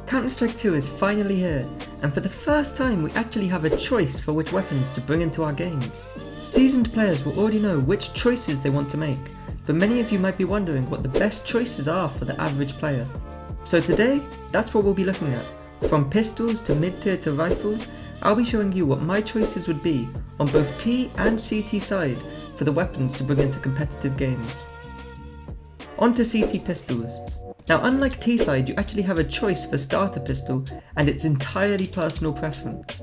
Counter-Strike 2 is finally here, and for the first time we actually have a choice for which weapons to bring into our games. Seasoned players will already know which choices they want to make, but many of you might be wondering what the best choices are for the average player. So today, that's what we'll be looking at. From pistols to mid-tier to rifles, I'll be showing you what my choices would be on both T and CT side for the weapons to bring into competitive games. On to CT pistols. Now unlike T side, you actually have a choice for starter pistol and it's entirely personal preference.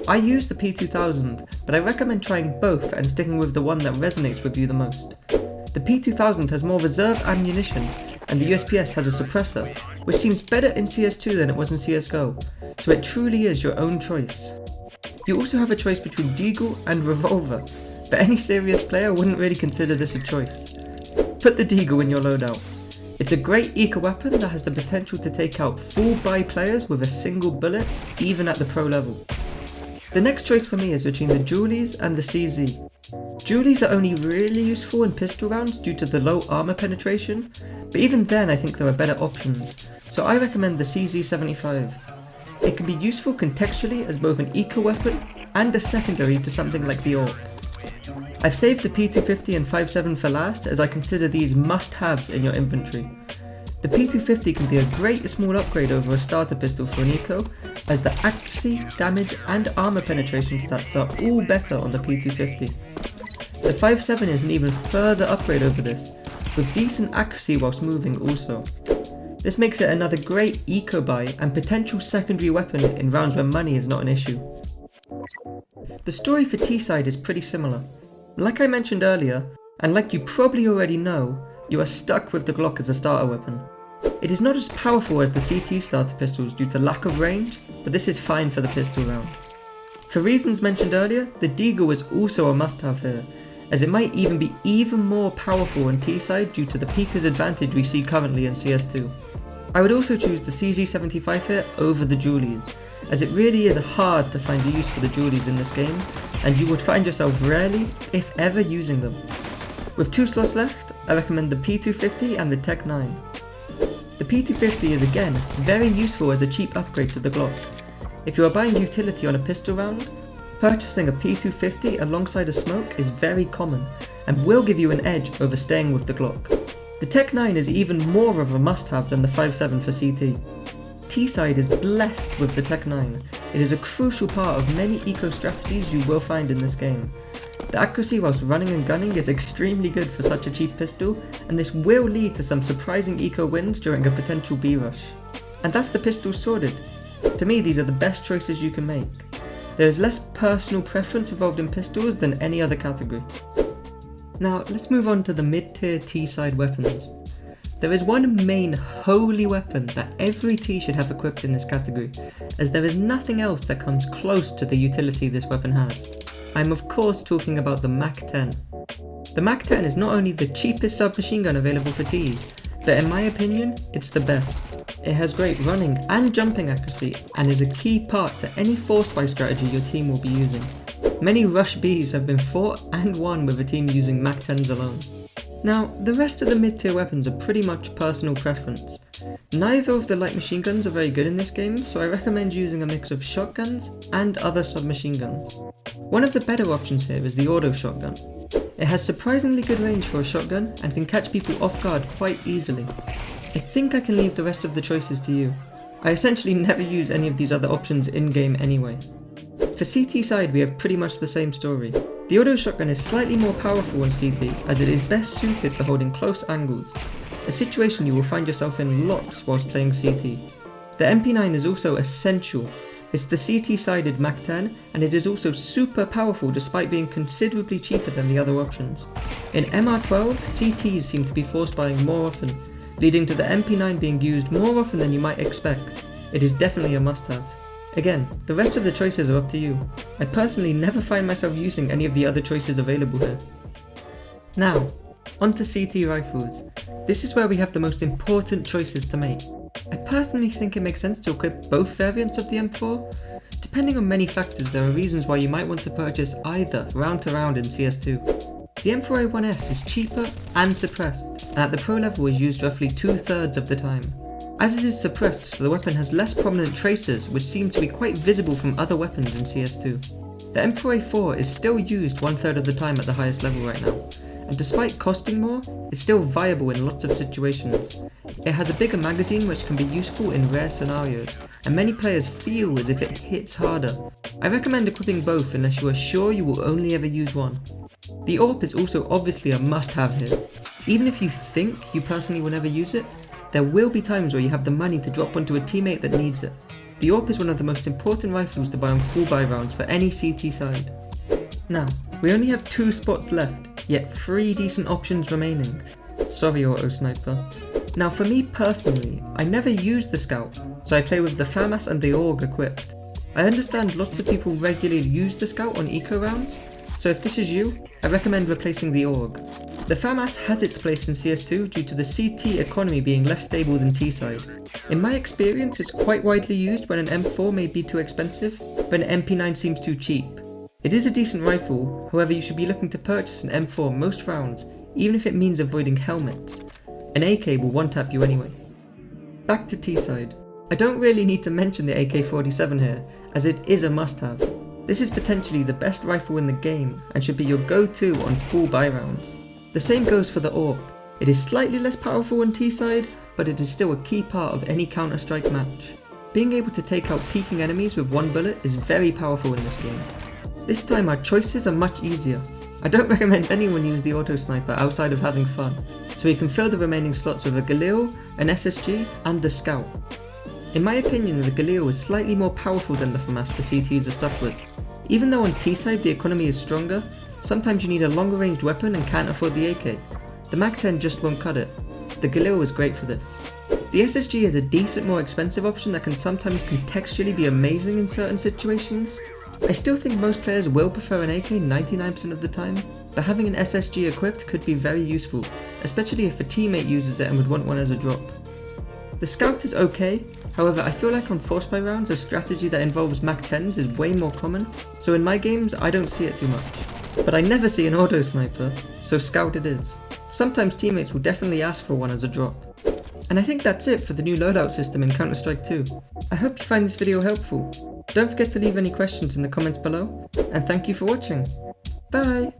I use the P2000, but I recommend trying both and sticking with the one that resonates with you the most. The P2000 has more reserve ammunition and the USPS has a suppressor, which seems better in CS2 than it was in CSGO, so it truly is your own choice. You also have a choice between Deagle and Revolver, but any serious player wouldn't really consider this a choice. Put the Deagle in your loadout. It's a great eco weapon that has the potential to take out full buy players with a single bullet, even at the pro level. The next choice for me is between the Dualies and the CZ. Dualies are only really useful in pistol rounds due to the low armor penetration, but even then I think there are better options, so I recommend the CZ75. It can be useful contextually as both an eco weapon and a secondary to something like the AWP. I've saved the P250 and 5.7 for last as I consider these must-haves in your inventory. The P250 can be a great small upgrade over a starter pistol for an eco, as the accuracy, damage and armor penetration stats are all better on the P250. The 5.7 is an even further upgrade over this, with decent accuracy whilst moving also. This makes it another great eco buy and potential secondary weapon in rounds where money is not an issue. The story for T side is pretty similar. Like I mentioned earlier, and like you probably already know, you are stuck with the Glock as a starter weapon. It is not as powerful as the CT starter pistols due to lack of range, but this is fine for the pistol round. For reasons mentioned earlier, the Deagle is also a must-have here, as it might even be even more powerful on T side due to the peeker's advantage we see currently in CS2. I would also choose the CZ75 here over the Dualies, as it really is hard to find a use for the Dualies in this game, and you would find yourself rarely, if ever, using them. With 2 slots left, I recommend the P250 and the Tech 9. The P250 is again very useful as a cheap upgrade to the Glock. If you are buying utility on a pistol round, purchasing a P250 alongside a smoke is very common and will give you an edge over staying with the Glock. The Tech 9 is even more of a must-have than the 5.7 for CT. T-side is blessed with the Tech 9. It is a crucial part of many eco strategies you will find in this game. The accuracy whilst running and gunning is extremely good for such a cheap pistol, and this will lead to some surprising eco wins during a potential B-rush. And that's the pistol sorted. To me, these are the best choices you can make. There is less personal preference involved in pistols than any other category. Now, let's move on to the mid-tier T-side weapons. There is one main holy weapon that every T should have equipped in this category, as there is nothing else that comes close to the utility this weapon has. I'm of course talking about the MAC-10. The MAC-10 is not only the cheapest submachine gun available for Ts, but in my opinion, it's the best. It has great running and jumping accuracy and is a key part to any force buy strategy your team will be using. Many rush Bs have been fought and won with a team using MAC-10s alone. Now, the rest of the mid-tier weapons are pretty much personal preference. Neither of the light machine guns are very good in this game, so I recommend using a mix of shotguns and other submachine guns. One of the better options here is the auto shotgun. It has surprisingly good range for a shotgun and can catch people off guard quite easily. I think I can leave the rest of the choices to you. I essentially never use any of these other options in-game anyway. For CT side we have pretty much the same story. The auto shotgun is slightly more powerful on CT as it is best suited to holding close angles, a situation you will find yourself in lots whilst playing CT. The MP9 is also essential. It's the CT-sided MAC-10 and it is also super powerful despite being considerably cheaper than the other options. In MR12, CTs seem to be force buying more often, leading to the MP9 being used more often than you might expect. It is definitely a must-have. Again, the rest of the choices are up to you. I personally never find myself using any of the other choices available here. Now, onto CT rifles. This is where we have the most important choices to make. I personally think it makes sense to equip both variants of the M4. Depending on many factors, there are reasons why you might want to purchase either round to round in CS2. The M4A1S is cheaper and suppressed, and at the pro level is used roughly 2/3 of the time. As it is suppressed, the weapon has less prominent traces which seem to be quite visible from other weapons in CS2. The M4A4 is still used 1/3 of the time at the highest level right now, and despite costing more, it's still viable in lots of situations. It has a bigger magazine which can be useful in rare scenarios, and many players feel as if it hits harder. I recommend equipping both unless you are sure you will only ever use one. The AWP is also obviously a must-have here. Even if you think you personally will never use it, there will be times where you have the money to drop onto a teammate that needs it. The AWP is one of the most important rifles to buy on full buy rounds for any CT side. Now, we only have 2 spots left, yet 3 decent options remaining. Sorry Auto Sniper. Now for me personally, I never used the Scout, so I play with the FAMAS and the AUG equipped. I understand lots of people regularly use the Scout on eco rounds, so if this is you, I recommend replacing the AUG. The FAMAS has its place in CS2 due to the CT economy being less stable than T-side. In my experience, it's quite widely used when an M4 may be too expensive, but an MP9 seems too cheap. It is a decent rifle, however you should be looking to purchase an M4 most rounds, even if it means avoiding helmets. An AK will one-tap you anyway. Back to T-side. I don't really need to mention the AK-47 here, as it is a must-have. This is potentially the best rifle in the game, and should be your go-to on full buy rounds. The same goes for the AWP. It is slightly less powerful on T-side, but it is still a key part of any Counter-Strike match. Being able to take out peeking enemies with one bullet is very powerful in this game. This time our choices are much easier. I don't recommend anyone use the Auto Sniper outside of having fun, so we can fill the remaining slots with a Galil, an SSG, and the Scout. In my opinion, the Galil is slightly more powerful than the FAMAS the CTs are stuck with. Even though on T-side the economy is stronger, sometimes you need a longer ranged weapon and can't afford the AK. The Mag-10 just won't cut it. The Galil is great for this. The SSG is a decent, more expensive option that can sometimes contextually be amazing in certain situations. I still think most players will prefer an AK 99% of the time, but having an SSG equipped could be very useful, especially if a teammate uses it and would want one as a drop. The Scout is okay, however I feel like on force buy rounds a strategy that involves Mag-10s is way more common, so in my games I don't see it too much. But I never see an Auto Sniper, so Scout it is. Sometimes teammates will definitely ask for one as a drop. And I think that's it for the new loadout system in Counter-Strike 2. I hope you find this video helpful. Don't forget to leave any questions in the comments below, and thank you for watching. Bye!